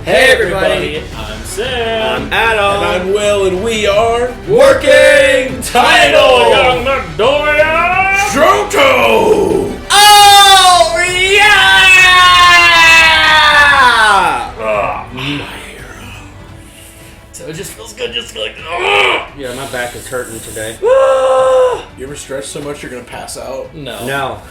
Hey everybody, I'm Sam. I'm Adam. And I'm Will, and we are Working Title! Young Midoriya! Shoto! Oh yeah! So it just feels good, just like Yeah, my back is hurting today. You ever stretch so much you're gonna pass out? No. No.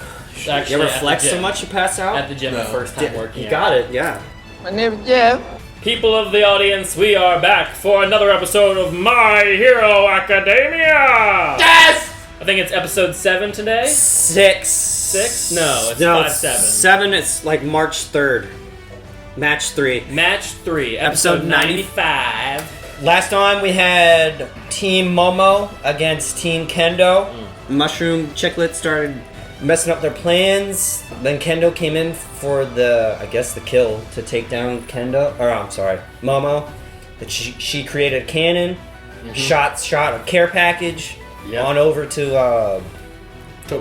Actually, You ever at flex the so gym. much you pass out? At the gym the first time working. You got it, yeah. My name is Jeff. People of the audience, we are back for another episode of My Hero Academia! Yes! I think it's episode 7 today. 6. 6? No, it's No, 5, 7. 7, it's like March 3rd. Match 3. Match 3, episode 95. Last time we had Team Momo against Team Kendo. Mushroom Chiclet started. Messing up their plans. Then Kendo came in for the kill to take down Momo. That she created a cannon, shot a care package on over to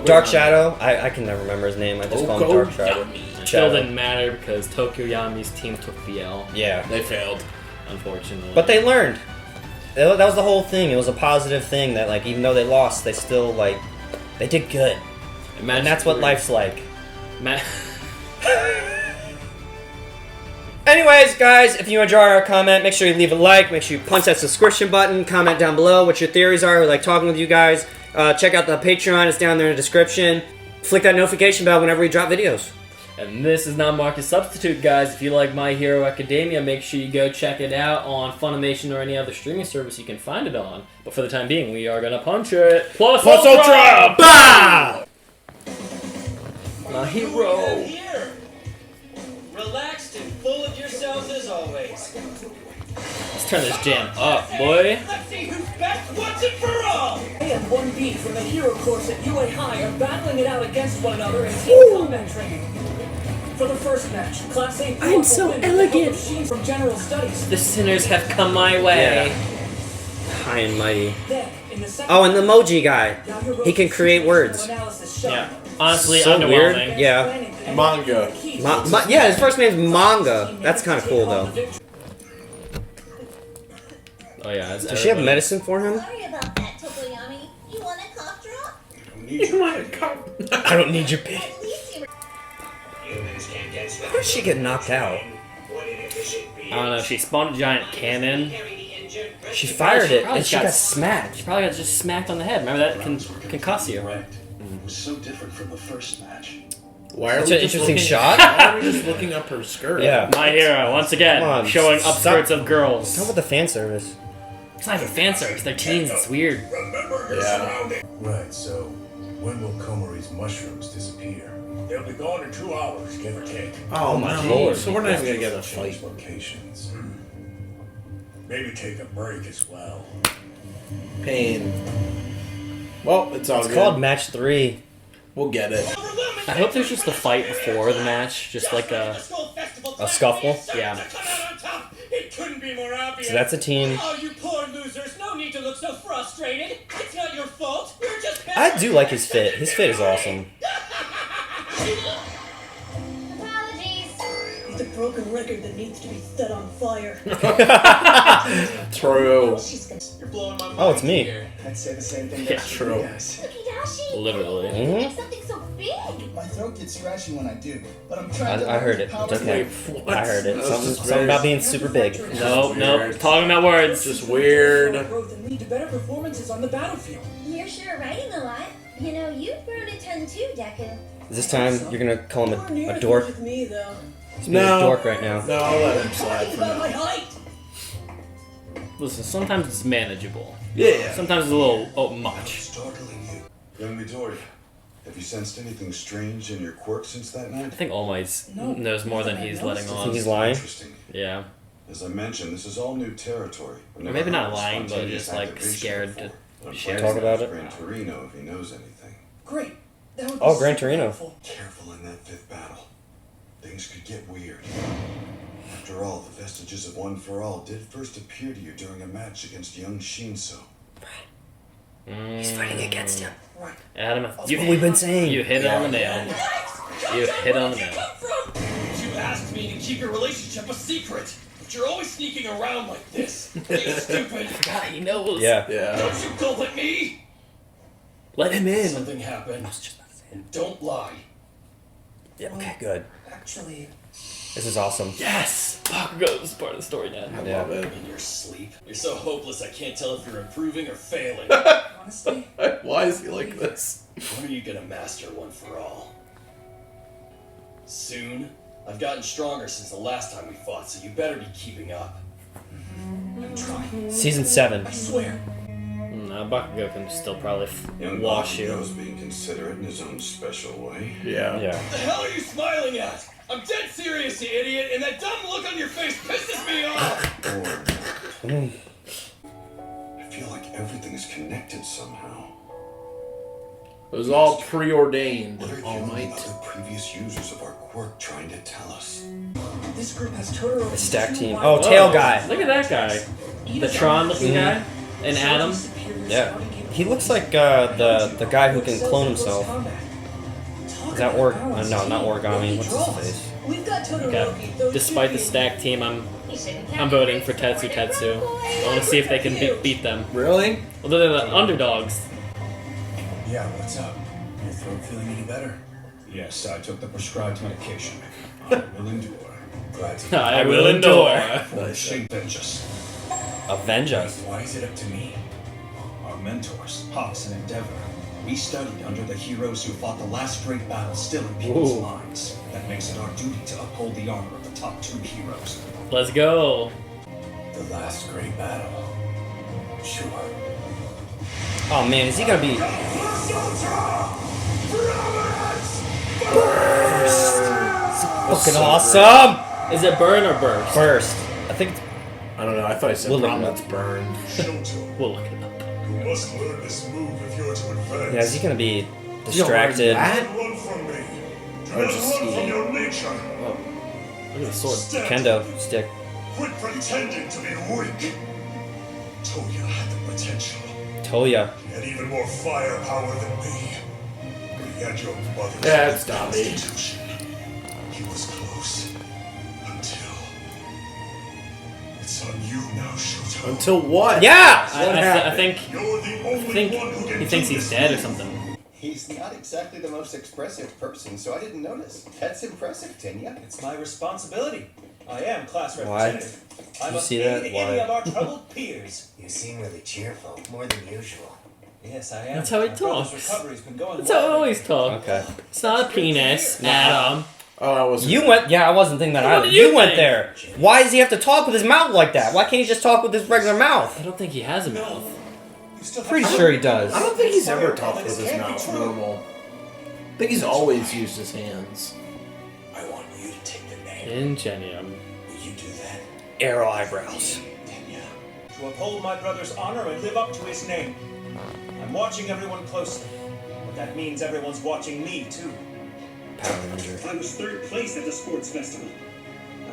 Dark Shadow. I can never remember his name. I just call him Dark Shadow. Still didn't matter because Tokyo Yami's team took the L. Yeah, They failed. Unfortunately. but they learned. That was the whole thing. It was a positive thing that like even though they lost, they still they did good. And that's what life's like. Anyways, guys, if you enjoy our comment, make sure you leave a like, make sure you punch that subscription button, comment down below what your theories are. We like talking with you guys. Check out the Patreon, it's down there in the description. Flick that notification bell whenever we drop videos. And this is not Marcus Substitute, guys. If you like My Hero Academia, make sure you go check it out on Funimation or any other streaming service you can find it on. But for the time being, we are gonna punch it. Plus Ultra! Bah! My hero! Here. Relaxed and full of yourselves as always. Let's turn this jam up, boy. Let's see who's best once and for all! A and 1B from the Hero Course at UA High are battling it out against one another in team combat training. For the first match, Class A I'm so elegant. from General Studies. The sinners have come my way. High and mighty. Then, in the second Oh, and the emoji guy. Yajirobe's He can create words. analysis showed Yeah. Honestly, So underwhelming. weird. Yeah. planning and Manga. Yeah, his first name's Manga. That's kind of cool, though. Oh yeah. Does she have medicine for him? Sorry about that, Tokoyami. You want a cough drop? I don't need your pity. At least you How did she get knocked out? I don't know. She spawned a giant cannon. She fired it probably and she got got smacked. She probably got just smacked on the head. Remember that can concuss you. It was so different from the first match. Why are That's we an just interesting looking, shot. Why are we just looking up her skirt? Yeah. My hero once again Come on, showing stop. upskirts of girls. How about the fan service? It's not even fan service. They're teens. It's weird. Yeah. Right, so when will Komori's mushrooms disappear? They'll be gone in 2 hours, give or take. Oh my my lord. lord. So we're not even gonna get a Change fight. locations. Maybe take a break as well. Pain. Well, it's all It's good. called match 3. We'll get it. I hope there's just a fight before the match, just like a scuffle? yeah. It couldn't be more obvious. So that's a team. Oh, you poor losers. No need to look so frustrated. It's not your fault. You're just I do like his fit. His fit is awesome. apologies. It's a broken record that needs to be set on fire. True. You're blowing my mind. Oh, it's me. here. I'd say the same thing. Yeah, true. Tokidashi. Literally. Make something so big. My throat gets scratchy when I do, but I'm trying I heard it. It's okay. What? I heard it. That's Something, just something weird. about being super big. Nope, nope. Talking about words. Just weird. Growth and lead to better performances on the battlefield. You're sure writing a lot. You know, you've grown a ton too, Deku. This time, you're gonna call him Nowhere near a as dork. much with me, though. He's being a No. dork right now. No, I'll let him slide Talking for about my now. height. Listen, sometimes it's manageable. Yeah. Sometimes it's a little much. startling you. Young Midoriya, have you sensed anything strange in your quirks since that night? I think All Might knows more than he's letting I think on. he's lying. Interesting. Yeah. As I mentioned, this is all new territory. I've Or never maybe not heard of lying, but spontaneous just like activation scared before. to But I'm share. planning Talk about to it. ask Gran Torino if he knows anything. Great. That would be Oh, Gran super Torino. helpful. Careful in that fifth battle. Things could get weird. After all, the vestiges of One for All did first appear to you during a match against young Shinso. He's fighting against him. Right. Adam, That's what we've been saying. you hit it on the nail. You hit it on the nail. You asked me to keep your relationship a secret. But you're always sneaking around like this. You stupid. God, he knows. Yeah. Yeah. Don't you go at me. Let him in. Something happened. And don't lie. Yeah. Okay. Good. Actually, This is awesome. Yes. Bakugo, this is part of the story now. I Yeah. love it. In your sleep. You're so hopeless I can't tell if you're improving or failing. honestly, Why is he like this? When are you gonna master one for all? Soon? I've gotten stronger since the last time we fought, so you better be keeping up. I'm trying. Season 7. I swear. No, Bakugo can still probably Young wash you. Bakugo's being considerate in his own special way. Yeah. Yeah. What the hell are you smiling at? I'm dead serious, you idiot, and that dumb look on your face pisses me off! I feel like everything is connected somehow. It was all preordained. What are All you and Might. the other previous users of our quirk trying to tell us? This group has Totoro. The stack team. Oh, Oh, tail guy. Look at that guy. The Tron-looking guy. And Adam. Yeah. He looks like the guy who can clone himself. Is that no, not origami. What's his face? We've got Okay. Despite the stack team, I'm voting for Tetsu Tetsu. I want to see if they can beat them. Really? Although they're the underdogs. Yeah, what's up? Your throat feeling any better? Yes, I took the prescribed medication. I will endure. Glad to I will endure. avenge us. Avenge us. Why is it up to me? Our mentors, Hawks and Endeavor. We studied under the heroes who fought the last great battle still in people's Ooh. minds. That makes it our duty to uphold the honor of the top 2 heroes. Let's go. The last great battle. Sure. Oh man, is he gonna be? Fucking awesome! Is it burn or burst? First, I think it's I don't know. I thought I said We'll look prominence burned. Shoto, We'll look it up. you must learn this move if you're to advance. yeah. Is he gonna be distracted? Run from me. Do Or not just run from eating. your nature. Look at the sword. Stand. Kendo stick. Quit pretending to be weak. Toya had the potential. Toya. He had even more firepower than me. But he had your mother's Yeah, it's Dobby. constitution. He was close. Until... It's on you now, Shoto. Until what? Yeah! I think You're the only think one who can he thinks do he's this dead or move. something. He's not exactly the most expressive person, so I didn't notice. That's impressive, Tenya. It's my responsibility. I am class Why? representative. I You must see aid that? any Why? of our troubled peers. You seem really cheerful, more than usual. Yes, I am. That's how he My brother's talks. recovery's been going That's how I well. always talk. Okay. It's not a penis, Adam. Oh, I wasn't. You went. Yeah, I wasn't thinking that What either. did you went think? there. Why does he have to talk with his mouth like that? Why can't he just talk with his regular mouth? I don't think he has a mouth. You still have Pretty some- sure he does. I don't think he's ever talked This with his can't be mouth true. normal. I think he's always used his hands. I want you to take the name. Ingenium. Will you do that? Arrow eyebrows. Tenya. To uphold my brother's honor and live up to his name. I'm watching everyone closely. But that means everyone's watching me, too. Power Ranger. I was third place at the sports festival.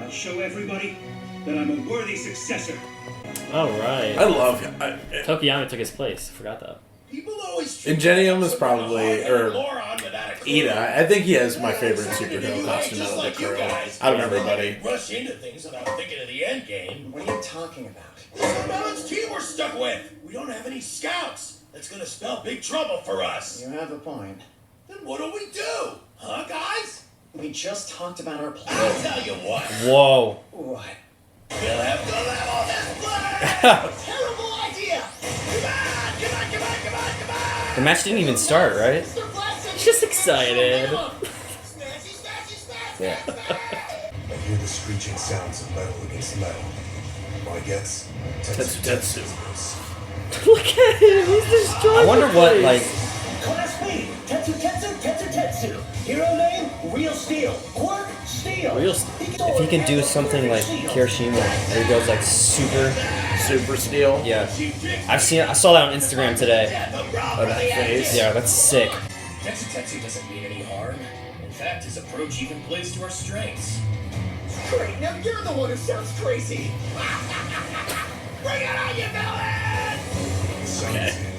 I'll show everybody that I'm a worthy successor. Alright. I love him. Tokiyami took his place. Forgot that. People always Ingenium is probably, or moron without a clue. Ida. I think he has my favorite superhero costume out of the crew. Out of everybody. Rush into things without thinking of the end game. What are you talking about? It's a balanced team we're stuck with. We don't have any scouts. That's gonna spell big trouble for us. You have a point. Then what do we do? Huh, guys? We just talked about our I'll plan. tell you what. Whoa. What? We'll have to level this place! Terrible idea! Come on! The match didn't even start, right? Just excited. Yeah. I hear the screeching sounds of metal against metal. My guess? Tetsu. Look at him. He's destroying I wonder the what, place. like, Class B, Tetsu Tetsu Tetsu Tetsu. Hero name, Real Steel. Quirk, Steel. Real if he can do something like Kirishima, where he goes like super. Super Steel. Yeah. I saw that on Instagram today. Oh, that face. Yeah, that's sick. Tetsu doesn't mean any harm. In fact, his approach even plays to our strengths. Great, now you're the one who sounds crazy. Bring it on, you villain!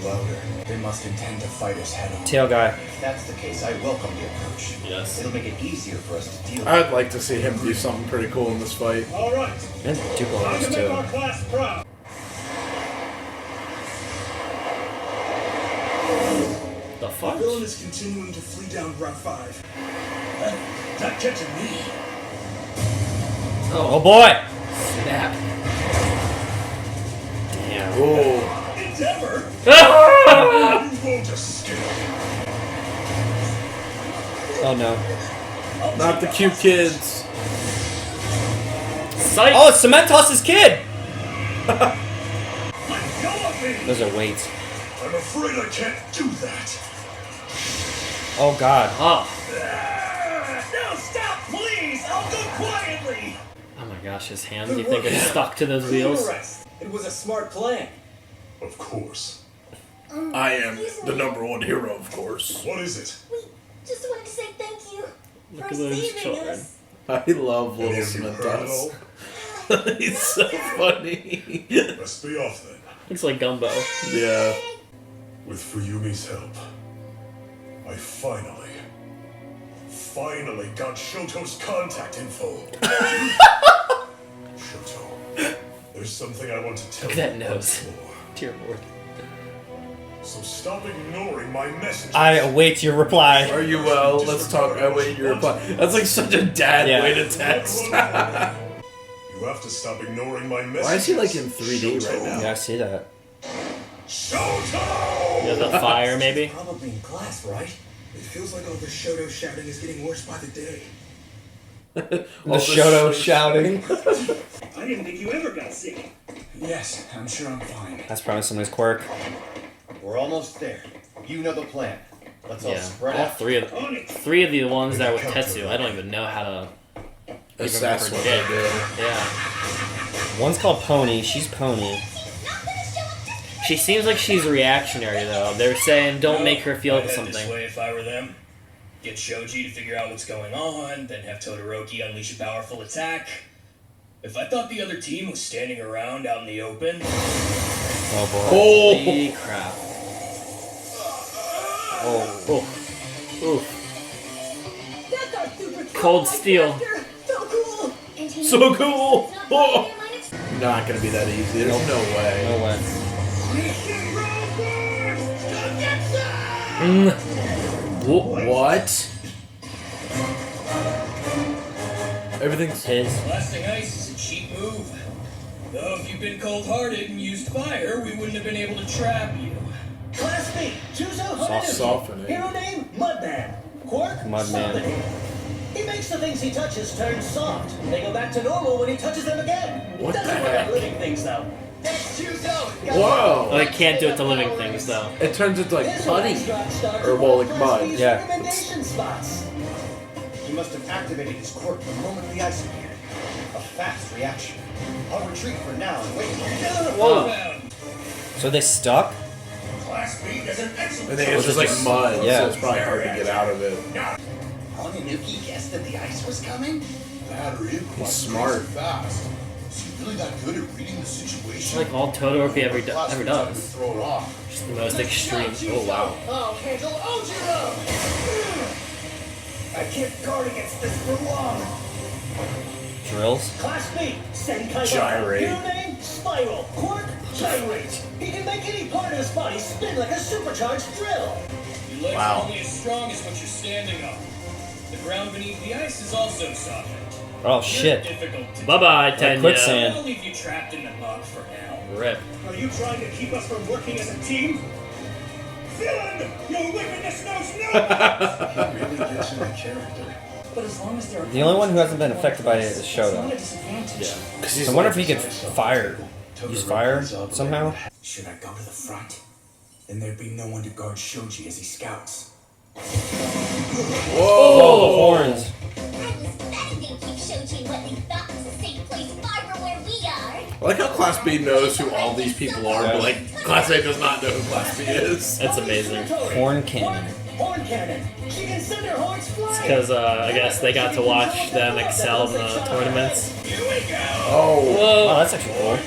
louder. They must intend to fight us head on. Tail guy. If that's the case, I welcome the approach. Yes. It'll make it easier for us to deal with. I'd like to see him do something pretty cool in this fight. All right. And Time Duplars to make our too. class proud. The fuck? villain is continuing to flee down Route 5. Not catching me. Oh boy! Snap. Damn. Oh. Endeavor! Ah! You won't escape. Oh no. Not the cute kids. Psych! Oh, it's Cementos' kid! Let go of me! Those are weights. I'm afraid I can't do that. Oh god. Oh. No, stop, please! I'll go quietly! Oh my gosh, his hands, you think are stuck to those wheels? It was a smart plan. Of course. I am the #1 hero, of course. What is it? We just wanted to say thank you Look for at those saving children. us. I love Any little of you heard at all? Cementos. He's so funny. Let's be off then. Looks like Gumbo. Yeah. With Fuyumi's help, I finally got Shoto's contact info. Shoto, there's something I want to tell Look at that you nose. once more. Dear Lord. So stop ignoring my messages. I await your reply. Are you well? Let's talk. I wait your reply. That's like such a dad Yeah. way to text. You have to stop ignoring my messages. Why is he like in 3D right now? Yeah, I see that. Shoto! Yeah, the fire, maybe? Probably in class, right? It feels like all the Shoto shouting is getting worse by the day. The Shoto shouting. I didn't think you ever got sick. Yes, I'm sure I'm fine. That's probably somebody's quirk. We're almost there. You know the plan. Let's all Yeah. spread All out. three of the ones that were Tetsu. I don't even know how to That's what they do. Yeah. One's called Pony. She's Pony. She seems like she's reactionary though. They're saying don't make her feel I'd head something. This way if I were them. Get Shoji to figure out what's going on, then have Todoroki unleash a powerful attack. If I thought the other team was standing around out in the open, Oh boy. Holy crap. Oh. Oof. That's our super Cold steel. So cool. And he So cool. it's not Oh. very minus- Not gonna be that easy. There's no way. No way. What? Everything's His. blasting ice is a cheap move. Though if you'd been cold-hearted and used fire, we wouldn't have been able to trap you. Class B, choose a soft softening. Hero name, Mudman. Quirk, Mudman. softening. He makes the things he touches turn soft. They go back to normal when he touches them again. What the Doesn't work heck? on living things, though. That's Chuzo! Whoa! Oh, they can't do it to living things though. It turns into like This putty. extract starts Or with well, like Class mud. B's Yeah. recommendation spots. He must have activated his quirk the moment the ice appeared. A fast reaction. I'll retreat for now and wait. Whoa. So they stuck? Class B does an excellent I think it's just like mud, Yeah. so it's probably hard to get out of it. Oninuki guessed that the ice was coming? Battery He's smart. fast. Is he really that good at reading the situation? It's like all Todoroki ever does. Throw it off. Just the most extreme. Oh wow. I'll handle Ojiro! I can't guard against this for long. Drills? Class B, Senkai Gyrate. Hero name, Spiral. Quirk, Gyrate. He can make any part of his body spin like a supercharged drill. Your legs Wow. are only as strong as what you're standing on. The ground beneath the ice is also softened. Oh You're shit. difficult to Bye bye, Like Tenya. quicksand. I'll leave you trapped in the mud for now. Rip. Are you trying to keep us from working as a team? Villain! Your wickedness knows no He really gets into character. But as long as there are The only one who hasn't been affected by it is it's not a Shoto. disadvantage. I wonder if he could fire. Use fire somehow? Should I go to the front? Then there'd be no one to guard Shoji as he scouts. Oh, the horns. I was betting they'd keep Shoji in what they thought was a safe place far from where we are. I like how Class B knows who all these people are, but like Class A does not know who Class B is. That's amazing. Horn cannon. Horn cannon. She can send her horns flying. Because I guess they got to watch them excel in the tournaments. Oh, Oh, that's actually cool.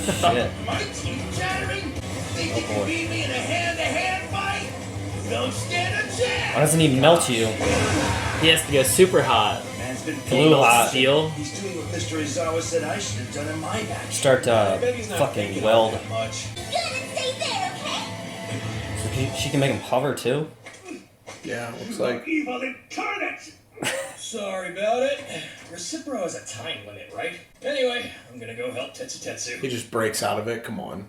Shit. My teeth chattering? Think you can beat me in a hand-to-hand fight? Don't stand a chance! Why doesn't he melt you? He has to go super hot. Man's been Blue hot. Steel. He's doing what Mr. Izawa said I should have done in my match. Start to I bet he's not fucking thinking weld. that much. Good, and stay there, okay? So she can make him hover too? Yeah, looks like. Evil incarnate! Sorry about it. Recipro has a time limit, right? Anyway, I'm gonna go help He Tetsu. just breaks out of it. Come on.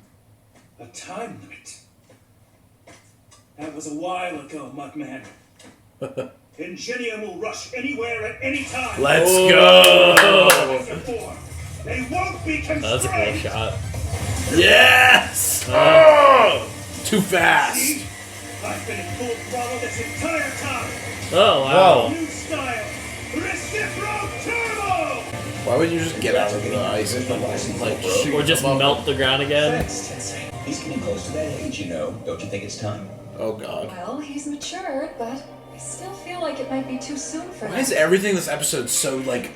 A time limit. That was a while ago, Muttman. Ingenium will rush anywhere at any time. Let's go! They won't be constrained. That was a cool shot. Yes! Oh! Too fast. See? I've been in full throttle this entire time. Oh, wow. New style, Recipro Turbo. Why would you just get out of the ice and like shoot Or just him up? melt the ground again. Thanks, Tensei. He's getting close to that age, you know. Don't you think it's time? Oh god. Well, he's matured, but I still feel like it might be too soon for Why him. is everything this episode so like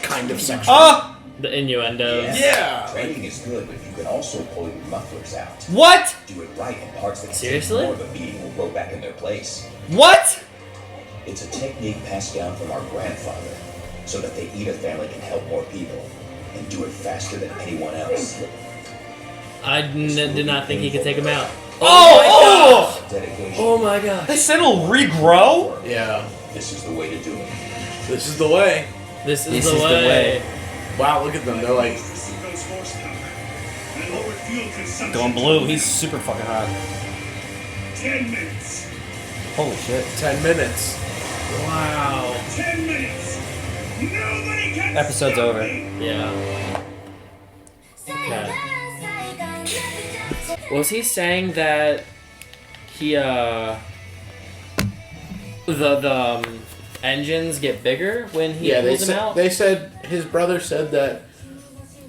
kind of sexual? Ah! The innuendos. Yeah. Training is good, but you can also pull your mufflers out. What? Do it right, and parts that can Seriously? take more of a beating will grow back in their place. What? It's a technique passed down from our grandfather, so that the Ida family can help more people and do it faster than anyone else. Did not think he could take him out. Oh! Dedication. Oh my god. They said it'll regrow? Yeah. This is the way to do it. This is the way. This is This the is the way. way. Wow, look at them. They're like Recipro's horsepower and lower fuel consumption. Going blue, he's super fucking hot. 10 minutes. Holy shit. 10 minutes. Wow. 10 minutes. Nobody can Episode's stop over. me. Yeah. Okay. Was he saying that he the engines get bigger when he yeah, pulls them out? they said his brother said that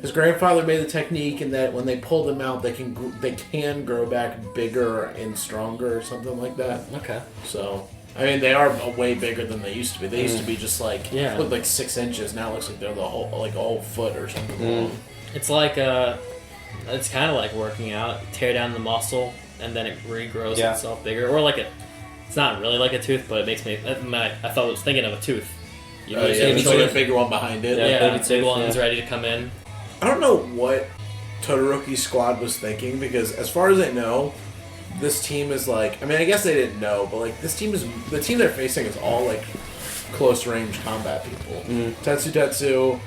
his grandfather made the technique, and that when they pull them out, they can grow back bigger and stronger, or something like that. Okay. So, I mean, they are way bigger than they used to be. They used to be just like Yeah. looked like 6 inches. Now it looks like they're the whole like a whole foot or something long. It's like it's kind of like working out. Tear down the muscle, and then it regrows Yeah. itself bigger, or like it's not really like a tooth, but it makes me. I thought I was thinking of a tooth. You Oh, lose yeah, your there's tooth. like a bigger one behind it. Yeah, baby big tooth, one's yeah. ready to come in. I don't know what Todoroki's squad was thinking, because as far as I know, this team is like, I mean, I guess they didn't know, but like this team is, the team they're facing is all like close range combat people. Tetsu,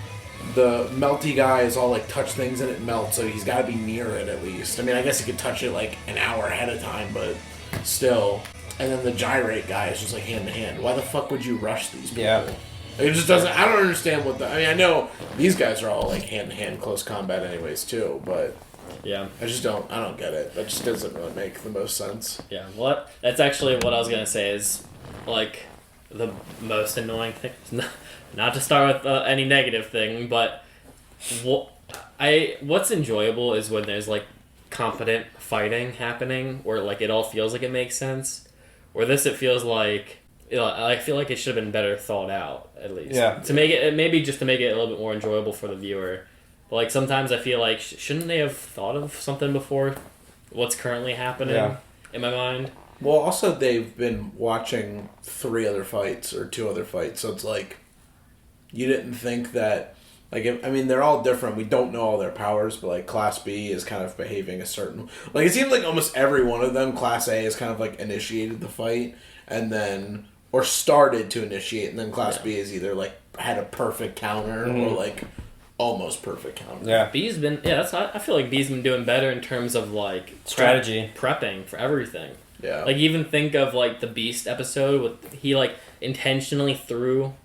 the melty guy is all like touch things and it melts, so he's got to be near it at least. I mean, I guess he could touch it like an hour ahead of time, but still. And then the gyrate guy is just like hand to hand. Why the fuck would you rush these people? Yeah. It just doesn't. I don't understand what the. I mean, I know these guys are all like hand to hand close combat anyways too, but Yeah. I just don't. I don't get it. That just doesn't really make the most sense. Yeah, what? That's actually what I was gonna say is, like, the most annoying thing. Not to start with any negative thing, but what's enjoyable is when there's like competent fighting happening, where like it all feels like it makes sense. Where this, it feels like, you know, I feel like it should have been better thought out at least. Yeah. To make it, maybe just to make it a little bit more enjoyable for the viewer. But like sometimes I feel like shouldn't they have thought of something before what's currently happening in my mind? Well, also they've been watching 3 other fights or 2 other fights, so it's like you didn't think that. Like, I mean, they're all different. We don't know all their powers, but like Class B is kind of behaving a certain. Like, it seems like almost every one of them, Class A, has kind of like initiated the fight, and then or started to initiate, and then Class B is either like had a perfect counter or like almost perfect counter. Yeah. B's been I feel like B's been doing better in terms of like Strategy. prepping for everything. Yeah. Like even think of like the Beast episode with he like intentionally threw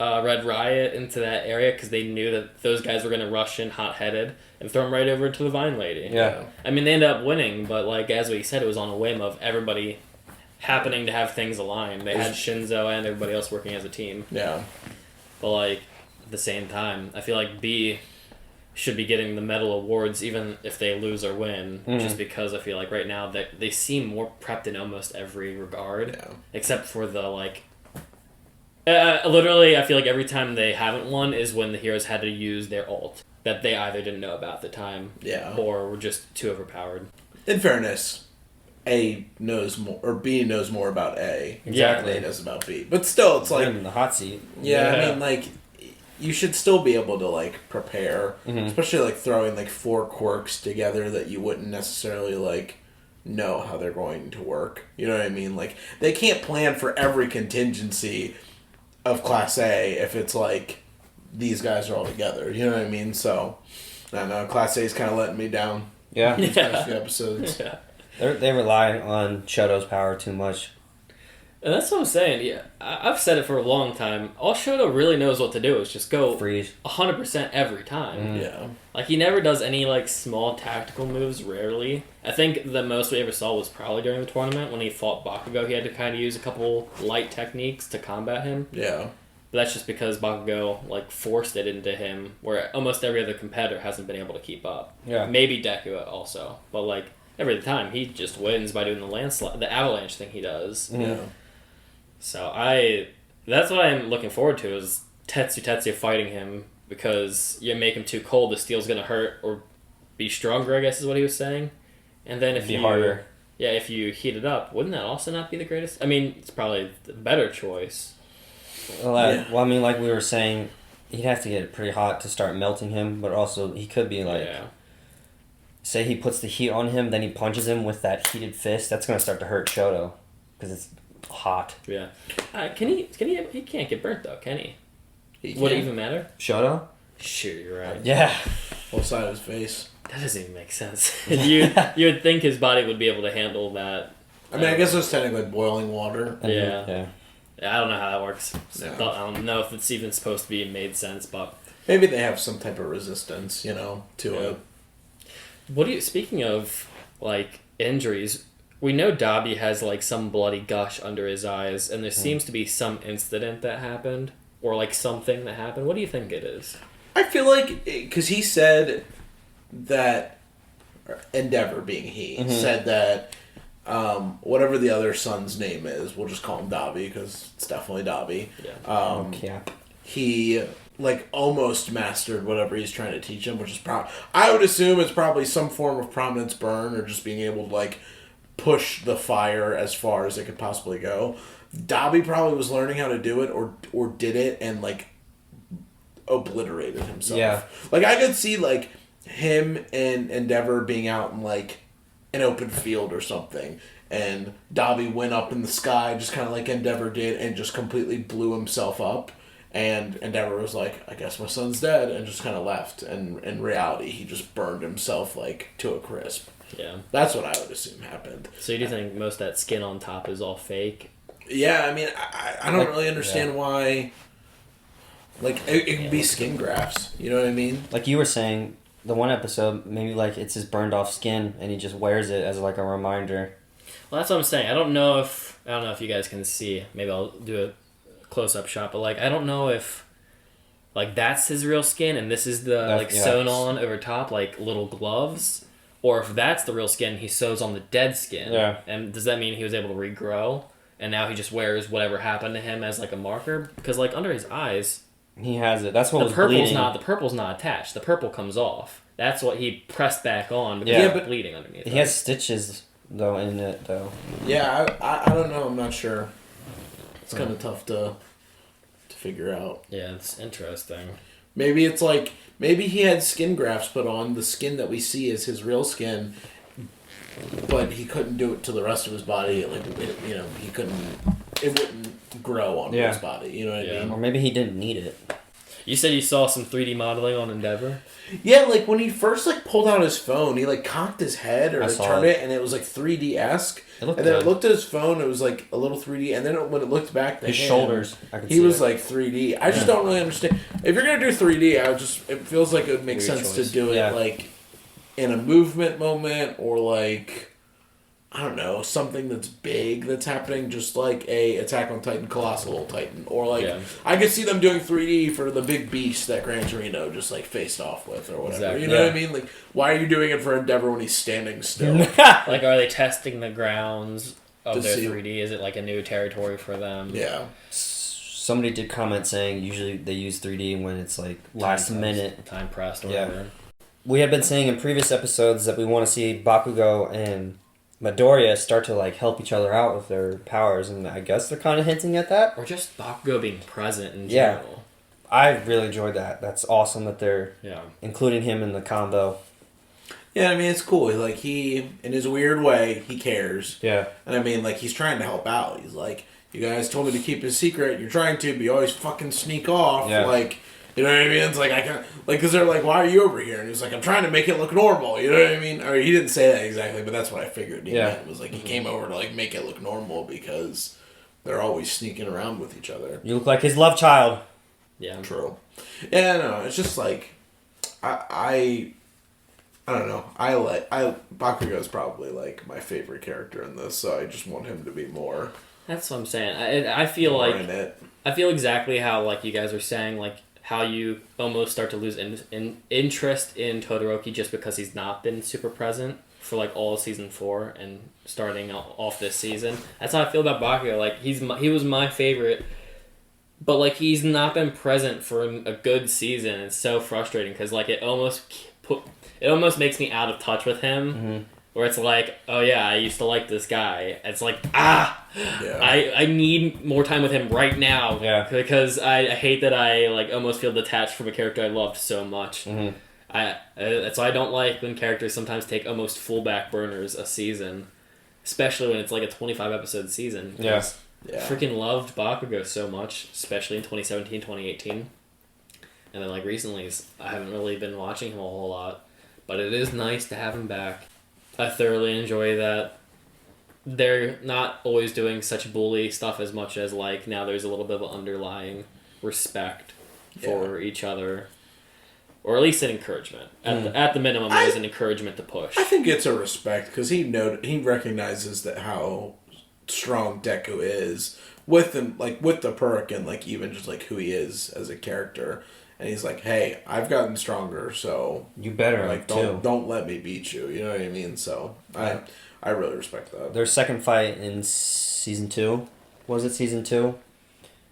Red Riot into that area because they knew that those guys were gonna rush in hot headed and throw him right over to the Vine Lady. Yeah. I mean they ended up winning, but like as we said, it was on a whim of everybody happening to have things aligned. They had Shinzo and everybody else working as a team. Yeah. But like at the same time, I feel like B should be getting the medal awards even if they lose or win, just because I feel like right now that they seem more prepped in almost every regard, except for the like. Literally, I feel like every time they haven't won is when the heroes had to use their ult. that they either didn't know about at the time, or were just too overpowered. In fairness, A knows more, or B knows more about A Exactly. than he does about B. But still, it's like in the hot seat. Yeah, I mean, like, you should still be able to like prepare, especially like throwing like 4 quirks together that you wouldn't necessarily like know how they're going to work. You know what I mean? Like, they can't plan for every contingency of Class A if it's like these guys are all together. You know what I mean? So, I don't know. Class A is kind of letting me down. Yeah. These past few episodes. They rely on Shoto's power too much. And that's what I'm saying. Yeah, I've said it for a long time. All Shoto really knows what to do is just go freeze 100% every time. Yeah. Like, he never does any, like, small tactical moves, rarely. I think the most we ever saw was probably during the tournament when he fought Bakugo. He had to kind of use a couple light techniques to combat him. Yeah. But that's just because Bakugo, like, forced it into him, where almost every other competitor hasn't been able to keep up. Yeah. Maybe Deku also. But, like, every time, he just wins by doing the avalanche thing he does. Yeah. So that's what I'm looking forward to, is Tetsuya fighting him, because you make him too cold, the steel's gonna hurt, or be stronger, I guess is what he was saying. And then if harder. Yeah, if you heat it up, wouldn't that also not be the greatest? I mean, it's probably the better choice. Well, I mean, like we were saying, he'd have to get it pretty hot to start melting him, but also he could be like, say he puts the heat on him, then he punches him with that heated fist, that's gonna start to hurt Shoto, because it's hot. Yeah. He can't get burnt though, can he? Would it even matter? Shoto? Sure, you're right. Yeah. Whole side of his face. That doesn't even make sense. you would think his body would be able to handle that. I mean, I guess it was technically boiling water. Yeah. I don't know how that works. Yeah. I don't know if it's even supposed to be made sense, but maybe they have some type of resistance, to it. Speaking of, like, injuries, we know Dabi has, like, some bloody gush under his eyes, and there seems to be some incident that happened, or, like, something that happened. What do you think it is? I feel like, because he said that, Endeavor being he, said that whatever the other son's name is, we'll just call him Dabi, because it's definitely Dabi. Yeah. He, like, almost mastered whatever he's trying to teach him, which is I would assume it's probably some form of prominence burn, or just being able to, like, push the fire as far as it could possibly go. Dabi probably was learning how to do it, or did it and, like, obliterated himself. Yeah. Like, I could see, like, him and Endeavor being out in, like, an open field or something, and Dabi went up in the sky just kind of like Endeavor did and just completely blew himself up, and Endeavor was like, I guess my son's dead, and just kind of left, and in reality he just burned himself, like, to a crisp. Yeah. That's what I would assume happened. So you do think most of that skin on top is all fake? Yeah, I mean, I don't really understand why. Like, it could be skin grafts. You know what I mean? Like you were saying, the one episode, maybe, like, it's his burned off skin, and he just wears it as, like, a reminder. Well, that's what I'm saying. I don't know if you guys can see. Maybe I'll do a close-up shot, but, like, I don't know if, like, that's his real skin, and this is the, sewn on over top, like, little gloves. Or if that's the real skin, he sews on the dead skin. Yeah. And does that mean he was able to regrow? And now he just wears whatever happened to him as, like, a marker? Because, like, under his eyes, he has it. That's what was bleeding. bleeding. The purple's not attached. The purple comes off. That's what he pressed back on. But but bleeding underneath. He has stitches though in it though. Yeah, I don't know. I'm not sure. It's kind of tough to figure out. Yeah, it's interesting. Maybe it's like, maybe he had skin grafts put on. The skin that we see is his real skin, but he couldn't do it to the rest of his body. Like, he couldn't. It wouldn't grow onto his body. You know what I mean? Or maybe he didn't need it. You said you saw some 3D modeling on Endeavor? Yeah, like when he first like pulled out his phone, he like cocked his head or turned it, and it was like 3D-esque. And then it looked at his phone, it was like a little 3D, and then when it looked back to his him, shoulders, he was like 3D. I just don't really understand. If you're gonna do 3D, it feels like it would make sense to do it like in a movement moment, or like, I don't know, something that's big that's happening, just like a Attack on Titan Colossal Titan. Or like, I could see them doing 3D for the big beast that Gran Torino just like faced off with or whatever. Exactly. You know what I mean? Like, why are you doing it for Endeavor when he's standing still? Like, are they testing the grounds of their 3D? Is it like a new territory for them? Yeah. somebody did comment saying usually they use 3D when it's like last minute. Time pressed or Yeah. whatever. We had been saying in previous episodes that we want to see Bakugo and Midoriya start to like help each other out with their powers, and I guess they're kind of hinting at that. Or just Bakugo being present in Yeah. general. I really enjoyed that. That's awesome that they're Yeah. including him in the combo. Yeah, I mean, it's cool. Like, he, in his weird way, he cares. Yeah. And I mean, like, he's trying to help out. He's like, you guys told me to keep it a secret. You're trying to, but you always fucking sneak off. Yeah. Like, you know what I mean? It's like, I can't, like, because they're like, why are you over here? And he's like, I'm trying to make it look normal. You know what I mean? Or he didn't say that exactly, but that's what I figured. He meant. It was like, he came over to, like, make it look normal because they're always sneaking around with each other. You look like his love child. Yeah. True. Yeah, no, it's just like, I don't know. Bakugo is probably like my favorite character in this, so I just want him to be more. That's what I'm saying. I feel more like in it. I feel exactly how like you guys are saying, like how you almost start to lose interest in Todoroki just because he's not been super present for like all season 4 and starting off this season. That's how I feel about Bakugo. Like he was my favorite, but like he's not been present for a good season. It's so frustrating because like it almost makes me out of touch with him. Mm-hmm. Where it's like, oh yeah, I used to like this guy. It's like, I need more time with him right now. Yeah. Because I hate that I like almost feel detached from a character I loved so much. Mm-hmm. That's why I don't like when characters sometimes take almost full back burners a season. Especially when it's like a 25 episode season. Yeah. Freaking loved Bakugo so much, especially in 2017, 2018. And then like recently, I haven't really been watching him a whole lot. But it is nice to have him back. I thoroughly enjoy that they're not always doing such bully stuff as much as like now there's a little bit of underlying respect for each other, or at least an encouragement. At the minimum, there's an encouragement to push. I think it's a respect because he recognizes that how strong Deku is with him, like with the perk and like even just like who he is as a character. And he's like, "Hey, I've gotten stronger, so you better like don't let me beat you." You know what I mean? So I really respect that. Their second fight in season 2, was it season 2?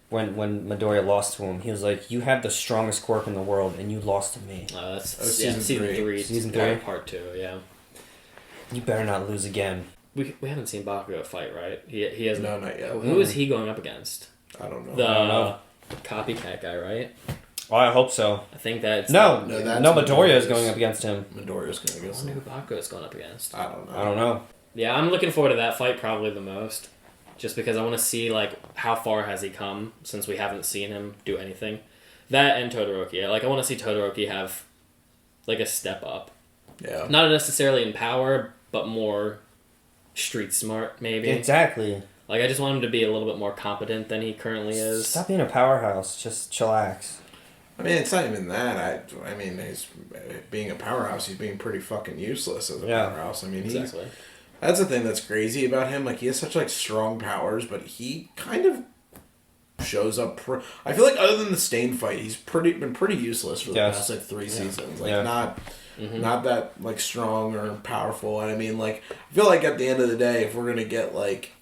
When Midoriya lost to him, he was like, "You have the strongest quirk in the world, and you lost to me." That's season season 3. Season 3? Part 2, yeah. You better not lose again. We haven't seen Bakugo fight, right? He hasn't. No, not yet. Who is he going up against? I don't know. The I don't know. copycat guy, right? Oh, I hope so. I think that's... No, that's Midoriya is going up against him. Midoriya's going I against wonder him. who Bakugo is going up against. I don't know. I don't know. Yeah, I'm looking forward to that fight probably the most. Just because I want to see, like, how far has he come since we haven't seen him do anything. That and Todoroki. Like, I want to see Todoroki have, like, a step up. Yeah. Not necessarily in power, but more street smart, maybe. Exactly. Like, I just want him to be a little bit more competent than he currently is. Stop being a powerhouse. Just chillax. I mean, it's not even that. I mean, he's being a powerhouse. He's being pretty fucking useless as a powerhouse. I mean, exactly. That's the thing that's crazy about him. Like, he has such like strong powers, but he kind of shows up. I feel like other than the Stain fight, he's been pretty useless for the past like 3 seasons. Like not that like strong or powerful. And I mean, like, I feel like at the end of the day, if we're gonna get like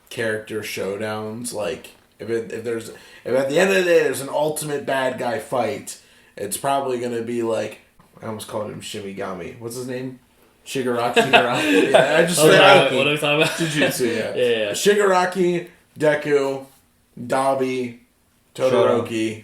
character showdowns, like if at the end of the day there's an ultimate bad guy fight, it's probably gonna be like, I almost called him Shimigami. What's his name? Shigaraki. Yeah, I just what are we talking about? Jujutsu. Yeah. Yeah. Shigaraki, Deku, Dabi, Todoroki.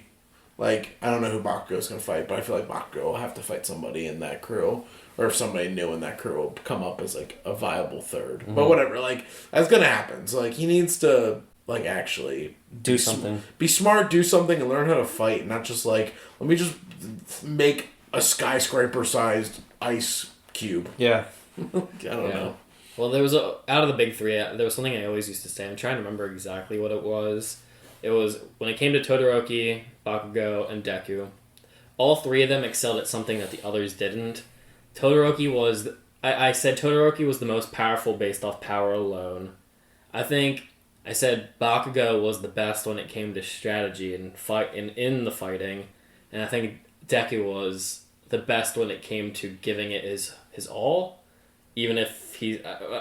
Like, I don't know who Bakugo's gonna fight, but I feel like Bakugo will have to fight somebody in that crew, or if somebody new in that crew will come up as like a viable third. Mm-hmm. But whatever, like that's gonna happen. So like he needs to like actually do something, be smart, do something, and learn how to fight, not just like let me just make a skyscraper-sized ice cube. Yeah. I don't know. Well, there was out of the big 3, there was something I always used to say. I'm trying to remember exactly what it was. It was when it came to Todoroki, Bakugo, and Deku. All 3 of them excelled at something that the others didn't. Todoroki was... I said Todoroki was the most powerful based off power alone. I think I said Bakugo was the best when it came to strategy and in the fighting. And I think Deku was the best when it came to giving it his all. Even if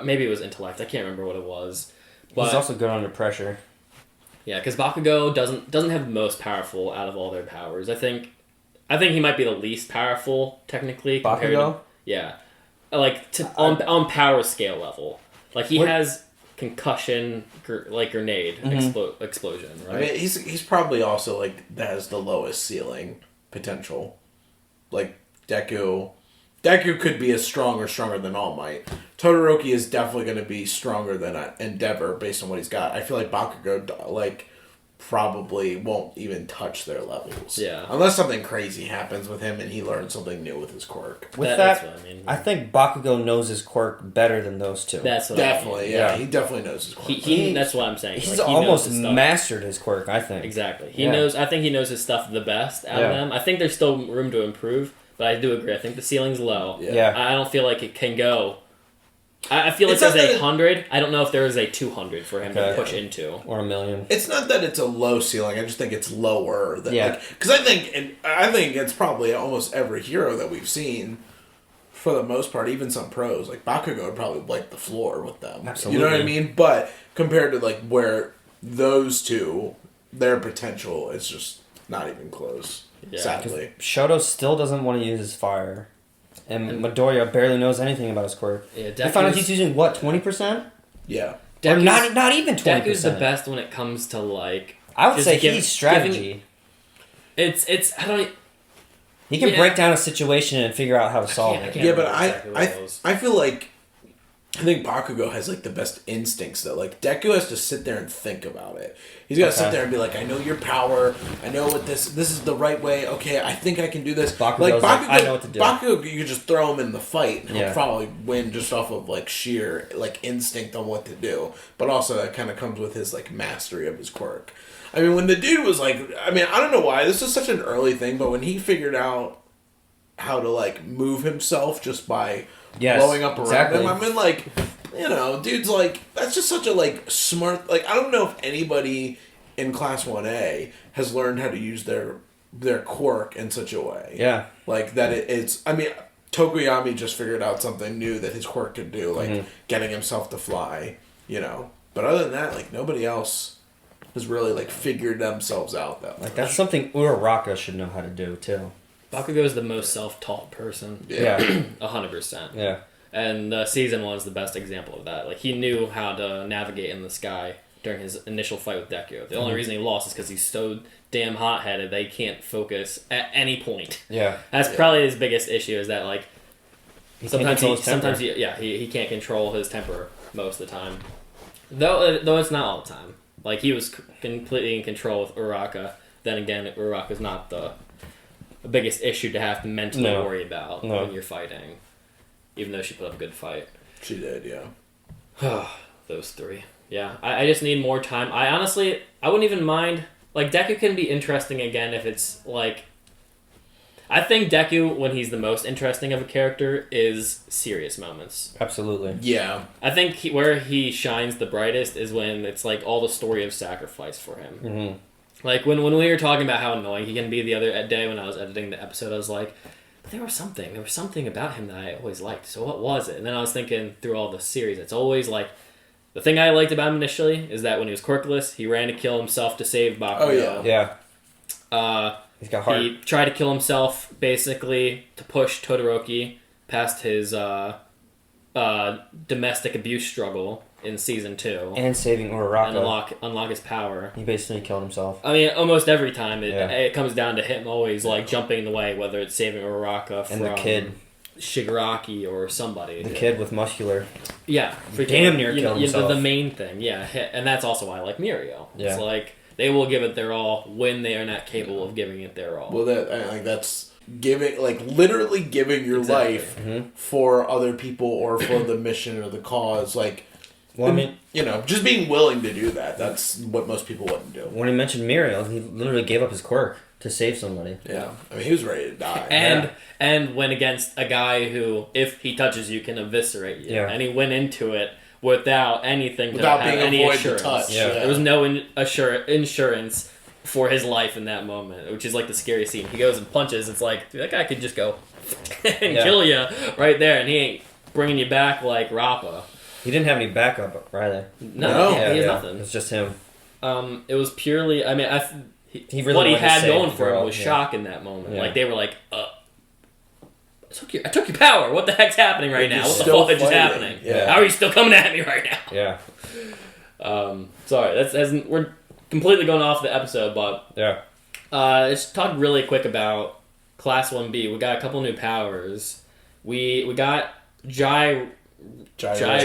maybe it was intellect. I can't remember what it was. But he's also good under pressure. Yeah, because Bakugo doesn't have the most powerful out of all their powers. I think he might be the least powerful technically. Compared Bakugo? to, yeah, like on power scale level. Like he has concussion, grenade explosion. Right. I mean, he's probably also like has the lowest ceiling potential. Like Deku could be stronger than All Might. Todoroki is definitely going to be stronger than Endeavor based on what he's got. I feel like Bakugo probably won't even touch their levels. Yeah. Unless something crazy happens with him and he learns something new with his quirk. That's what I mean. I think Bakugo knows his quirk better than those two. That's what Definitely, I mean. yeah. He definitely knows his quirk. That's what I'm saying. He's like, he almost knows his stuff. mastered his quirk, I think. Exactly. He knows. I think he knows his stuff the best out of them. I think there's still room to improve, but I do agree. I think the ceiling's low. Yeah. I don't feel like it can go. I feel like there's 100. I don't know if there is a 200 for him to push into. Or 1,000,000. It's not that it's a low ceiling. I just think it's lower. Yeah. Because I think it's probably almost every hero that we've seen, for the most part, even some pros, like Bakugo would probably wipe the floor with them. Absolutely. You know what I mean? But compared to like where those two, their potential is just not even close. Yeah. Sadly. Shoto still doesn't want to use his fire. And Midoriya barely knows anything about his quirk. Yeah, we found out he's using, what, 20%? Yeah. Or not even 20%. Deku's the best when it comes to, like... I would say he's strategy. It's I don't... He can break down a situation and figure out how to solve it. Yeah, but I feel like... I think Bakugo has, like, the best instincts, though. Like, Deku has to sit there and think about it. He's got to sit there and be like, I know your power. I know what this is the right way. Okay, I think I can do this. Bakugo, I know what to do. Bakugo, you could just throw him in the fight. And Yeah. he'll probably win just off of, like, sheer, like, instinct on what to do. But also, that kind of comes with his, like, mastery of his quirk. I mean, when the dude was, like... I mean, I don't know why. This was such an early thing, but when he figured out how to, like, move himself just by... blowing up around him. I mean, like, you know, dude's like, that's just such a, like, smart, like, I don't know if anybody in Class 1A has learned how to use their quirk in such a way. Yeah. Like, that it's, I mean, Tokoyami just figured out something new that his quirk could do, like, getting himself to fly, you know. But other than that, like, nobody else has really, like, figured themselves out that much. Like, that's something Uraraka should know how to do, too. Bakugo is the most self-taught person. Yeah. 100%. Yeah. And Season 1 is the best example of that. Like, he knew how to navigate in the sky during his initial fight with Deku. The only reason he lost is because he's so damn hot-headed that he can't focus at any point. Yeah. That's probably his biggest issue, is that, like, he can't control his temper most of the time. Though it's not all the time. Like, he was completely in control with Uraraka. Then again, Uraraka's not the biggest issue to have to mentally worry about when you're fighting. Even though she put up a good fight. She did, yeah. Those three. Yeah, I just need more time. I wouldn't even mind... Like, Deku can be interesting again if it's, like... I think Deku, when he's the most interesting of a character, is serious moments. Absolutely. Yeah. I think where he shines the brightest is when it's, like, all the story of sacrifice for him. Mm-hmm. Like, when we were talking about how annoying he can be the other day when I was editing the episode, I was like, but there was something about him that I always liked. So what was it? And then I was thinking through all the series, it's always like, the thing I liked about him initially is that when he was quirkless, he ran to kill himself to save Bakugo. Oh, yeah. Yeah. He's got heart. He tried to kill himself, basically, to push Todoroki past his domestic abuse struggle in Season 2. And saving Uraraka. And unlock his power. He basically killed himself. I mean, almost every time it comes down to him always, like, jumping in the way, whether it's saving Uraraka from... And the kid. Shigaraki or somebody. The kid with muscular. Yeah. Damn near killed himself. The main thing, yeah. And that's also why I like Mirio. Yeah. It's like, they will give it their all when they are not capable of giving it their all. Well, that's giving, like, literally giving your life for other people or for the mission or the cause. Like, well, I mean, you know, just being willing to do that. That's what most people wouldn't do. When he mentioned Mirio, he literally gave up his quirk to save somebody. Yeah. I mean, he was ready to die. And went against a guy who, if he touches you, can eviscerate you. Yeah. And he went into it without anything without to have being any avoid assurance. the touch. Yeah. There was no insurance for his life in that moment, which is like the scary scene. He goes and punches. It's like, dude, that guy could just go and kill you right there, and he ain't bringing you back like Rappa. He didn't have any backup, either. No, he has yeah. nothing. It's just him. It was purely. I mean, He really what he wanted to had save going the for him girl, was yeah. shock in that moment. Yeah. Like they were like, I took your power. What the heck's happening right now? You're What the still fuck is fighting. happening? Yeah. How are you still coming at me right now? Yeah. Sorry, we're completely going off the episode, but Yeah. let's talk really quick about Class 1B. We got a couple new powers. We got Gyrate. Gyrate.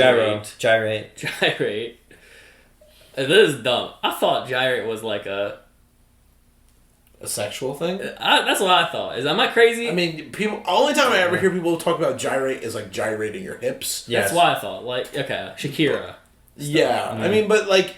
This is dumb. I thought gyrate was like a sexual thing. That's what I thought. Am I crazy? I mean, people. Only time I ever hear people talk about gyrate is like gyrating your hips. That's what I thought. Like, okay, Shakira. Yeah, I mean, but like,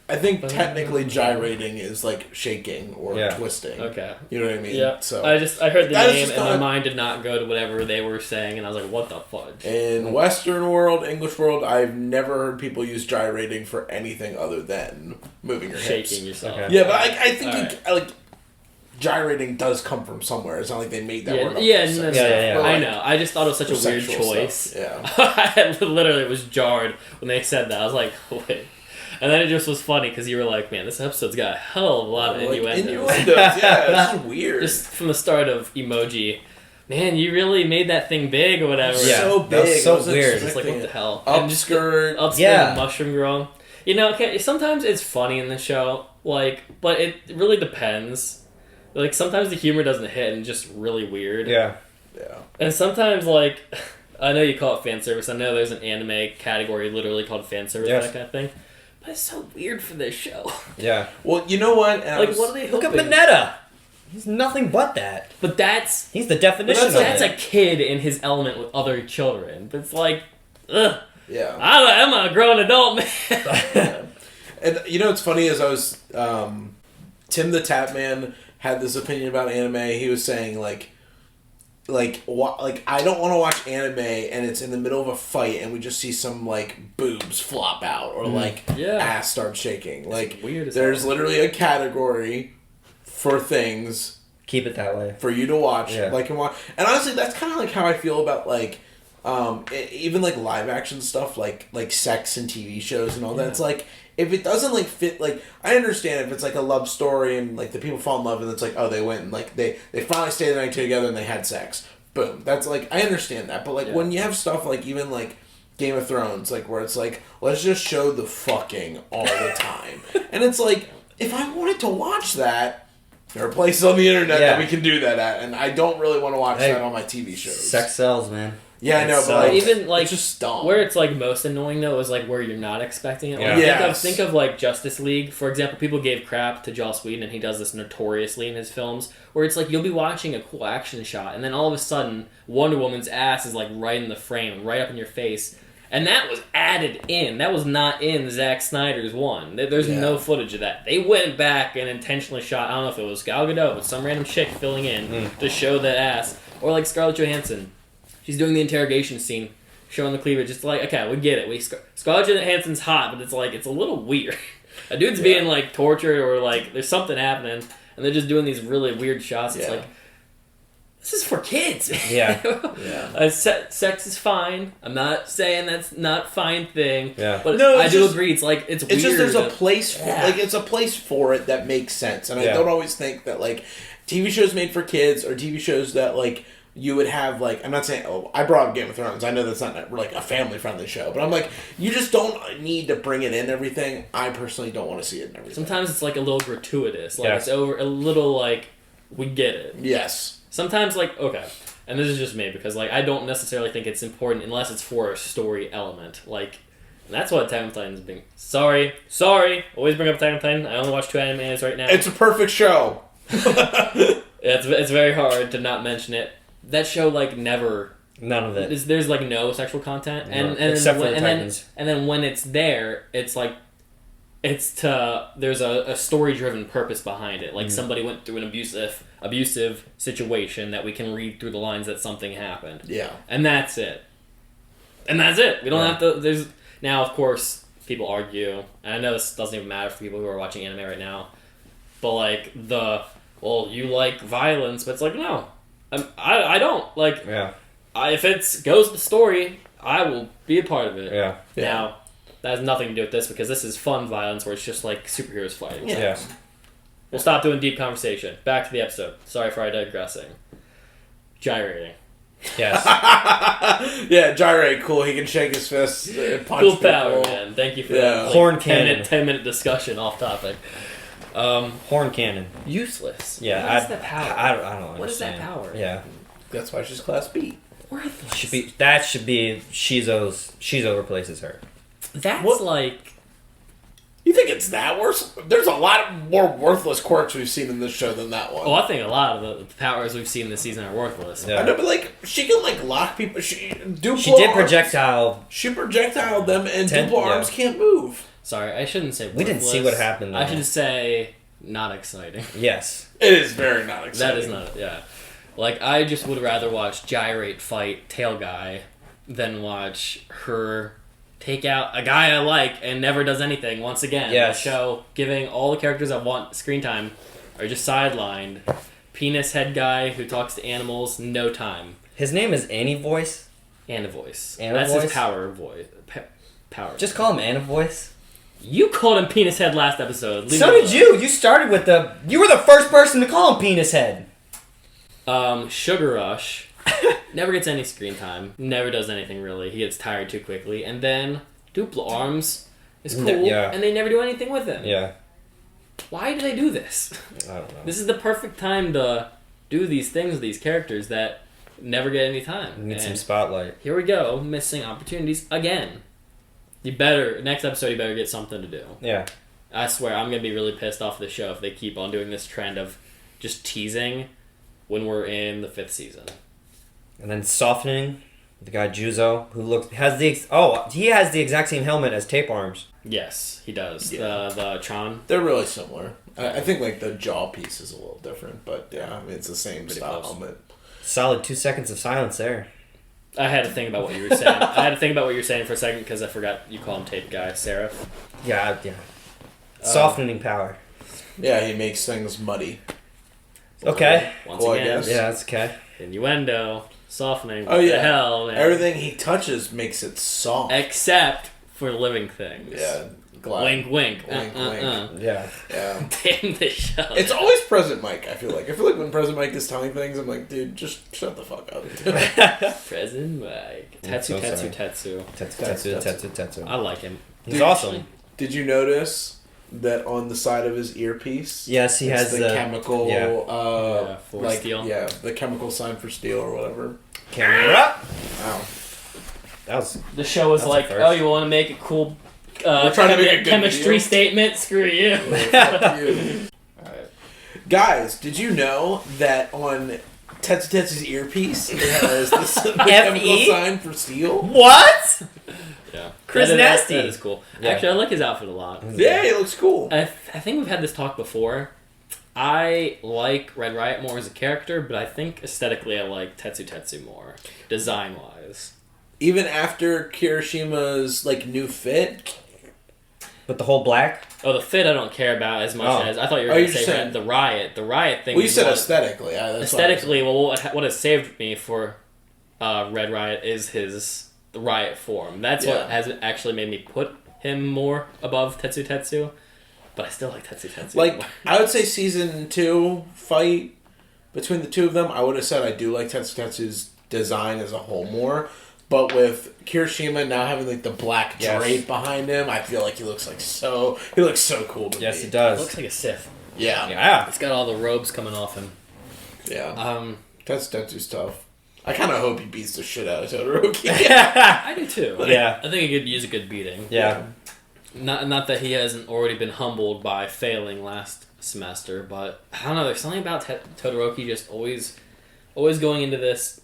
I think technically gyrating is like shaking or twisting. Okay, you know what I mean? Yeah. So I heard the that name is and my mind did not go to whatever they were saying, and I was like, what the fudge? In Western world, English world, I've never heard people use gyrating for anything other than moving your hips. Shaking yourself. Okay. Yeah, but I think like gyrating does come from somewhere. It's not like they made that word up. Yeah. I know. I just thought it was such a weird sexual choice. stuff, I literally was jarred when they said that. I was like, wait. And then it just was funny because you were like, man, this episode's got a hell of a lot of innuendos. Yeah, it's weird. Just from the start of emoji. Man, you really made that thing big or whatever. Yeah, so big. That's so weird. It's like, what the hell? Upskirt. Upskirt, mushroom growing. You know, okay, sometimes it's funny in the show, like, but it really depends. Like, sometimes the humor doesn't hit and it's just really weird. Yeah. And sometimes, like, I know you call it fan service. I know there's an anime category literally called fan service, that kind of thing. But it's so weird for this show. Yeah. Well, you know what? Like, what are they Look hoping? at Mineta. He's nothing but that. But that's... He's the definition of that's it. a kid in his element with other children. But it's like, ugh. Yeah. I'm a grown adult, man. And you know what's funny is I was... Tim the Tapman had this opinion about anime. He was saying, like I don't want to watch anime and it's in the middle of a fight and we just see some like boobs flop out or like ass start shaking. Like weird as there's hell. literally a category for things. Keep it that way for you to watch. Yeah. And honestly, that's kind of like how I feel about like even like live action stuff like sex and TV shows and all that. It's like if it doesn't like fit, like I understand if it's like a love story and like the people fall in love and it's like, oh, they went and like they finally stayed the night together and they had sex. Boom. That's like I understand that, but like when you have stuff like even like Game of Thrones, like where it's like let's just show the fucking all the time, and it's like if I wanted to watch that, there are places on the internet that we can do that at, and I don't really want to watch that on my TV shows. Sex sells, man. Yeah, I know, but like, even like it's just dumb. Where it's like most annoying though is like where you're not expecting it. Like, think of like Justice League, for example. People gave crap to Joss Whedon, and he does this notoriously in his films, where it's like you'll be watching a cool action shot, and then all of a sudden Wonder Woman's ass is like right in the frame, right up in your face, and that was added in. That was not in Zack Snyder's one. There's no footage of that. They went back and intentionally shot. I don't know if it was Gal Gadot, but some random chick filling in to show that ass, or like Scarlett Johansson. She's doing the interrogation scene, showing the cleavage. It's like, okay, we get it. Scarlett Johansson's hot, but it's like, it's a little weird. A dude's being like tortured or like there's something happening, and they're just doing these really weird shots. It's like, this is for kids. Yeah. Sex is fine. I'm not saying that's not fine thing. Yeah. But No, I do just, agree. It's like it's weird. It's just there's a place for like it's a place for it that makes sense, and I don't always think that like TV shows made for kids or TV shows that like. You would have, like, I'm not saying, I brought up Game of Thrones. I know that's not, like, a family-friendly show. But I'm like, you just don't need to bring it in everything. I personally don't want to see it in everything. Sometimes it's, like, a little gratuitous. Like, it's over, a little, like, we get it. Yes. Sometimes, like, okay. And this is just me, because, like, I don't necessarily think it's important unless it's for a story element. Like, and that's what Attack on Titan is being. Sorry. Always bring up Attack on Titan. I only watch 2 animes right now. It's a perfect show. It's very hard to not mention it. That show, like, never... None of it. There's, like, no sexual content. And Except for the Titans. And then when it's there, it's, like... There's a story-driven purpose behind it. Like, somebody went through an abusive situation that we can read through the lines that something happened. Yeah. And that's it. We don't have to... Now, of course, people argue, and I know this doesn't even matter for people who are watching anime right now, but, like, you like violence, but it's like, no. I don't. Like, if it goes with the story, I will be a part of it. Yeah. Now, that has nothing to do with this because this is fun violence where it's just like superheroes fighting. Yeah. We'll stop doing deep conversation. Back to the episode. Sorry for digressing. Gyrating. Yes. Yeah, gyrate, cool. He can shake his fist and punch Cool people. power, man. Thank you for Yeah. that. Horn cannon. 10-minute discussion off topic. Horn cannon. Useless. Yeah, What is that power? I don't understand. What is that power? Yeah. That's why she's Class B. Worthless. Should be Shizo replaces her. That's What? like... You think it's that worse? There's a lot more worthless quirks we've seen in this show than that one. Oh, I think a lot of the powers we've seen this season are worthless. Yeah. I know, but like she can like lock people. She She did projectile. She projectiled them, and Ten- Duplo yeah. arms can't move. Sorry, I shouldn't say We didn't see worthless. what happened, I though. should say not exciting. Yes. It is very not exciting. That is not, yeah. Like, I just would rather watch Gyrate fight Tail Guy than watch her take out a guy I like and never does anything once again. Yes. The show giving all the characters that want screen time are just sidelined. Penis head guy who talks to animals, no time. His name is Voice. And a voice. And a That's voice? his power voice. Power. Just call him Voice. You called him Penis Head last episode. Leave So me did alone. you. You started with the. You were the first person to call him Penis Head. Sugar Rush never gets any screen time. Never does anything really. He gets tired too quickly. And then Duplo Arms is cool. Yeah. And they never do anything with him. Yeah. Why do they do this? I don't know. This is the perfect time to do these things with these characters that never get any time. We need And some spotlight. here we go, missing opportunities again. Next episode you better get something to do. Yeah. I swear, I'm going to be really pissed off the show if they keep on doing this trend of just teasing when we're in the 5th season. And then softening the guy Juzo, who has the exact same helmet as Tape Arms. Yes, he does. Yeah. The Tron. They're really similar. I think like the jaw piece is a little different, but yeah, I mean, it's the same Pretty style close. helmet. Solid 2 seconds of silence there. I had to think about what you were saying. I had to think about what you were saying for a second because I forgot you call him Tape Guy, Seraph. Yeah. Softening power. Yeah, he makes things muddy. Okay. Once Cool, I again, guess. Yeah, that's okay. innuendo, softening. Oh What yeah, the hell, man? everything he touches makes it soft. Except for living things. Yeah, glad. Wink, wink. Wink, wink. Yeah. Yeah. Damn this show. It's always President Mike. I feel like when President Mike is telling things, I'm like, dude, just shut the fuck up. President Mike. I'm Tetsu, so Tetsu, Tetsu. Tetsu. I like him. He's awesome. Did you notice that on the side of his earpiece? Yes, he it's has the chemical. Yeah, for like steel. yeah, the chemical sign for steel or whatever. Camera. Wow. That was. The show was That's a like, first. oh, you want to make a cool We're trying to make a good chemistry video. statement? Screw you. Fuck you. Alright. Guys, did you know that on Tetsu's earpiece it has this the chemical sign for steel? What? Yeah. Chris That is- Nasty. That is cool. Yeah. Actually, I like his outfit a lot. Yeah, he looks cool. I think we've had this talk before. I like Red Riot more as a character, but I think aesthetically I like Tetsu more, design-wise. Even after Kirishima's like new fit. But the whole black. Oh, the fit I don't care about as much Oh. as I thought you were Oh, going you're to say just saying- the Riot. The Riot thing. Well, you is said what- aesthetically. Yeah, that's aesthetically, well, what has saved me for Red Riot is the Riot form. That's Yeah. what has actually made me put him more above Tetsu. But I still like Tetsu. Like more. I would say season 2 fight between the two of them, I would have said I do like Tetsu's design as a whole more. But with Kirishima now having like the black Yes. drape behind him, I feel like he looks so cool to me. Yes, he does. looks like a Sith. Yeah. Yeah. It's got all the robes coming off him. Yeah. Tetsu's tough. I kind of hope he beats the shit out of Todoroki. I do too. Yeah. I think he could use a good beating. Yeah. Not that he hasn't already been humbled by failing last semester, but I don't know. There's something about Todoroki just always going into this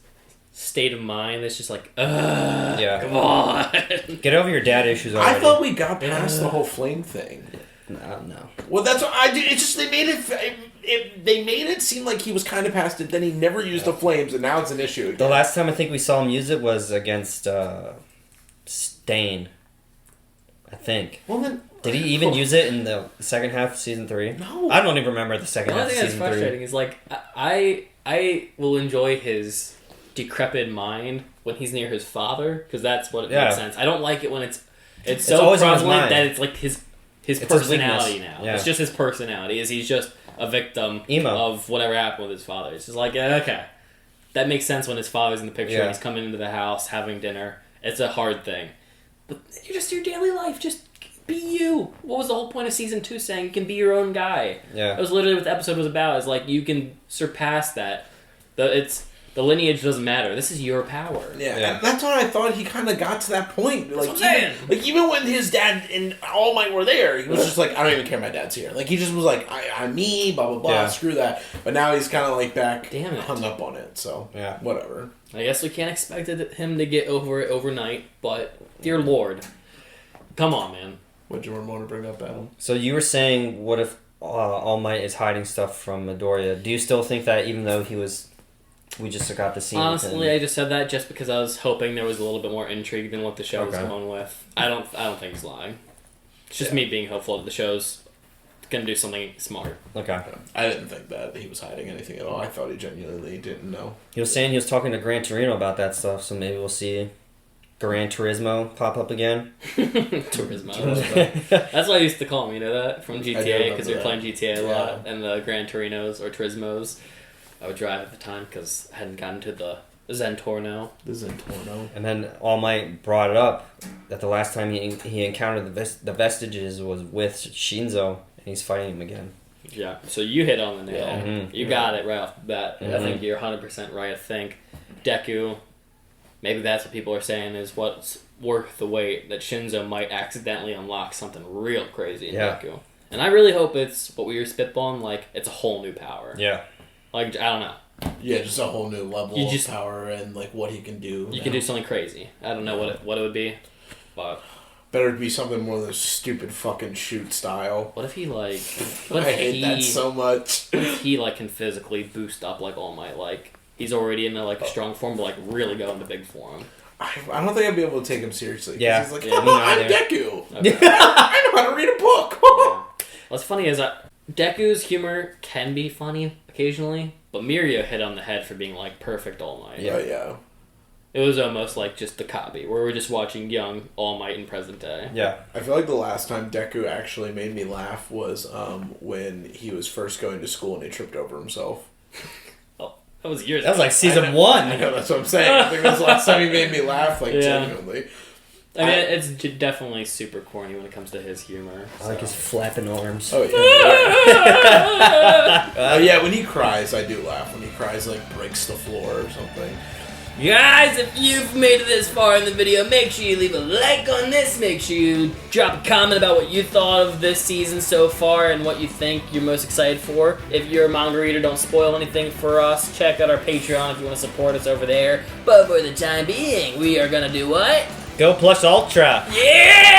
state of mind that's just like, Yeah. come on. Get over your dad issues already. I thought we got past the whole flame thing. No. Well, that's what I did. It's just they made they made it seem like he was kind of past it. Then he never used the flames, and now it's an issue again. The last time I think we saw him use it was against Stain. I think. Well, then Did he even use it in the second half of season 3? No. I don't even remember the second The half only of thing that's season frustrating 3. is like I will enjoy his decrepit mind when he's near his father because that's what it Yeah. makes sense. I don't like it when it's It's so always on his prevalent mind. that it's like his It's his personality weakness. now. Yeah. It's just his personality. Is he's just a victim Emo. of whatever happened with his father. It's just like, okay. That makes sense when his father's in the picture Yeah. and he's coming into the house, having dinner. It's a hard thing. But you're just your daily life. Just be you. What was the whole point of season 2 saying? You can be your own guy. Yeah. That was literally what the episode was about. Is like, you can surpass that. The lineage doesn't matter. This is your power. Yeah, and that's what I thought he kind of got to that point. Like, what I'm saying. Even when his dad and All Might were there, he was just like, I don't even care my dad's here. Like, he just was like, I'm me, blah, blah, blah, Yeah. screw that. But now he's kind of like back, Damn it. hung up on it, so Yeah. whatever. I guess we can't expect him to get over it overnight, but dear Lord, come on, man. What'd you want to bring up, Adam? So you were saying, what if All Might is hiding stuff from Midoriya? Do you still think that even though we just got the scene? Honestly, I just said that just because I was hoping there was a little bit more intrigue than what the show was Okay. going with. I don't think he's lying. It's just me being hopeful that the show's gonna do something smart. Okay. I didn't think that he was hiding anything at all. I thought he genuinely didn't know. He was saying he was talking to Gran Torino about that stuff, so maybe we'll see Gran Turismo pop up again. Turismo. That's what I used to call him. You know that from GTA because we were playing GTA a lot, and the Gran Torinos or Turismos. I would drive at the time because I hadn't gotten to the Zentorno. The Zentorno. And then All Might brought it up that the last time he encountered the Vestiges was with Shinzo, and he's fighting him again. Yeah, so you hit on the nail. Yeah. Mhm. You got it right off the bat. I Mhm. think you're 100% right. I think Deku, maybe that's what people are saying is what's worth the wait, that Shinzo might accidentally unlock something real crazy in Yeah. Deku. And I really hope it's what we were spitballing, like, it's a whole new power. Yeah. Like, I don't know. Yeah, just a whole new level You of just- power and like what he can do. You now. can do something crazy. I don't know what it would be, but Better be something more than stupid fucking shoot style. what if he, like... I What if hate that so much. What if he, like, can physically boost up, like, All Might? Like, he's already in, a strong form, but, like, really go into big form. I don't think I'd be able to take him seriously. 'Cause Yeah. He's like, Yeah, I'm me neither. Deku. Okay. I know how to read a book. Yeah. What's funny is that Deku's humor can be funny occasionally, but Mirio hit on the head for being like perfect All Might. Yeah, yeah. It was almost like just the copy, where we're just watching young All Might in present day. Yeah. I feel like the last time Deku actually made me laugh was when he was first going to school and he tripped over himself. Oh, that was years That was ago. like season I 1. know, that's what I'm saying. I think that's the last time he made me laugh, like, Yeah. genuinely. I mean, it's definitely super corny when it comes to his humor. I like his flapping arms. Oh, yeah. Yeah, when he cries, I do laugh. When he cries, like, breaks the floor or something. Guys, if you've made it this far in the video, make sure you leave a like on this. Make sure you drop a comment about what you thought of this season so far and what you think you're most excited for. If you're a manga reader, don't spoil anything for us. Check out our Patreon if you want to support us over there. But for the time being, we are gonna do what? Go Plus Ultra. Yeah!